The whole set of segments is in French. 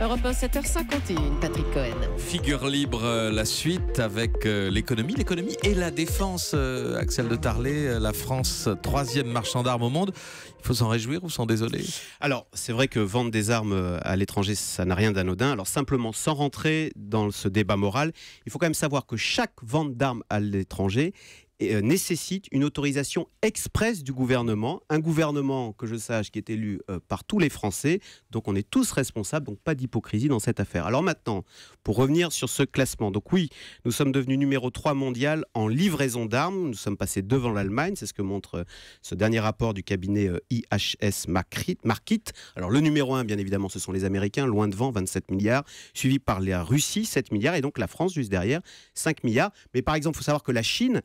Europe 1, 7h51, Patrick Cohen. Figure libre, la suite avec l'économie et la défense. Axel de Tarlé, la France, 3e marchand d'armes au monde. Il faut s'en réjouir ou s'en désoler? Alors, c'est vrai que vendre des armes à l'étranger, ça n'a rien d'anodin. Alors, simplement, sans rentrer dans ce débat moral, il faut quand même savoir que chaque vente d'armes à l'étranger nécessite une autorisation expresse du gouvernement. Un gouvernement, que je sache, qui est élu par tous les Français. Donc, on est tous responsables, donc pas d'hypocrisie dans cette affaire. Alors maintenant, pour revenir sur ce classement. Donc oui, nous sommes devenus numéro 3 mondial en livraison d'armes. Nous sommes passés devant l'Allemagne. C'est ce que montre ce dernier rapport du cabinet IHS Markit. Alors le numéro 1, bien évidemment, ce sont les Américains, loin devant, 27 milliards. Suivi par la Russie, 7 milliards. Et donc la France, juste derrière, 5 milliards. Mais par exemple, il faut savoir que la Chine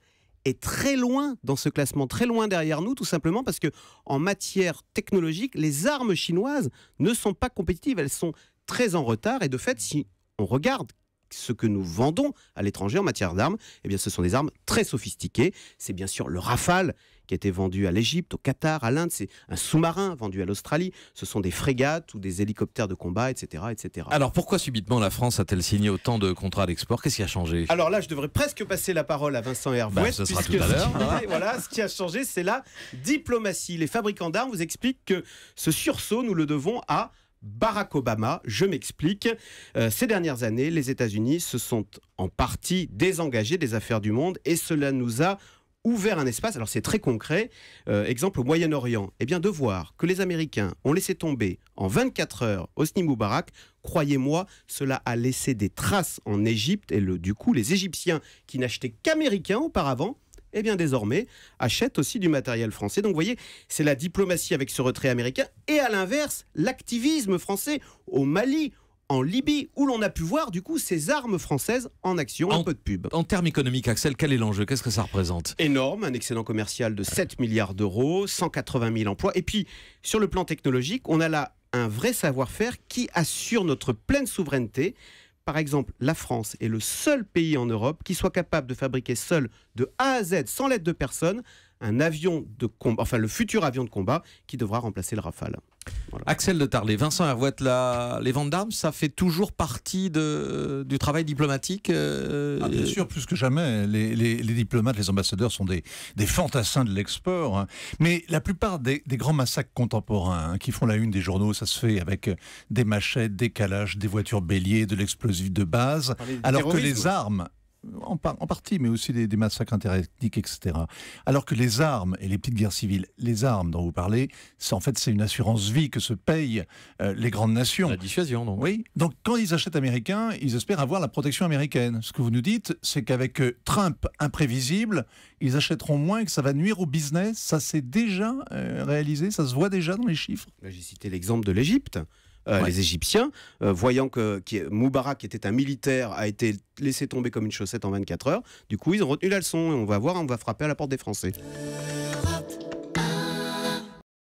est très loin dans ce classement, très loin derrière nous, tout simplement parce que en matière technologique, les armes chinoises ne sont pas compétitives, elles sont très en retard. Et de fait, si on regarde ce que nous vendons à l'étranger en matière d'armes, eh bien, ce sont des armes très sophistiquées. C'est bien sûr le Rafale qui a été vendu à l'Égypte, au Qatar, à l'Inde. C'est un sous-marin vendu à l'Australie. Ce sont des frégates ou des hélicoptères de combat, etc., etc. Alors pourquoi subitement la France a-t-elle signé autant de contrats d'export? Qu'est-ce qui a changé? Alors là, je devrais presque passer la parole à Vincent Hervouet. Ce sera tout à l'heure. Voilà, ce qui a changé, c'est la diplomatie. Les fabricants d'armes vous expliquent que ce sursaut, nous le devons à Barack Obama. Je m'explique. Ces dernières années, les États-Unis se sont en partie désengagés des affaires du monde et cela nous a ouvert un espace. Alors c'est très concret. Exemple au Moyen-Orient. Eh bien de voir que les Américains ont laissé tomber en 24 heures Hosni Moubarak, croyez-moi, cela a laissé des traces en Égypte et du coup les Égyptiens qui n'achetaient qu'américains auparavant, eh bien désormais achètent aussi du matériel français. Donc vous voyez, c'est la diplomatie avec ce retrait américain et à l'inverse, l'activisme français au Mali, en Libye, où l'on a pu voir du coup ces armes françaises en action, un peu de pub. En termes économiques, Axel, quel est l'enjeu? Qu'est-ce que ça représente? Énorme, un excédent commercial de 7 milliards d'euros, 180 000 emplois. Et puis, sur le plan technologique, on a là un vrai savoir-faire qui assure notre pleine souveraineté. Par exemple, la France est le seul pays en Europe qui soit capable de fabriquer seul, de A à Z, sans l'aide de personne, un avion de combat, enfin le futur avion de combat qui devra remplacer le Rafale. Voilà. Axel de Tarlé, Vincent Hervouet, les ventes d'armes, ça fait toujours partie du travail diplomatique Bien sûr, plus que jamais. Les diplomates, les ambassadeurs sont des fantassins de l'export. Hein. Mais la plupart des grands massacres contemporains qui font la une des journaux, ça se fait avec des machettes, des calages, des voitures béliers, de l'explosif de base. Alors que les armes... En partie, mais aussi des massacres interethniques, etc. Alors que les armes et les petites guerres civiles, les armes dont vous parlez, c'est une assurance vie que se payent les grandes nations. La dissuasion, donc. Oui. Donc quand ils achètent américain, ils espèrent avoir la protection américaine. Ce que vous nous dites, c'est qu'avec Trump imprévisible, ils achèteront moins et que ça va nuire au business. Ça s'est déjà réalisé, ça se voit déjà dans les chiffres. J'ai cité l'exemple de l'Égypte. Les Égyptiens, voyant que Moubarak était un militaire, a été laissé tomber comme une chaussette en 24 heures. Du coup, ils ont retenu la leçon et on va frapper à la porte des Français.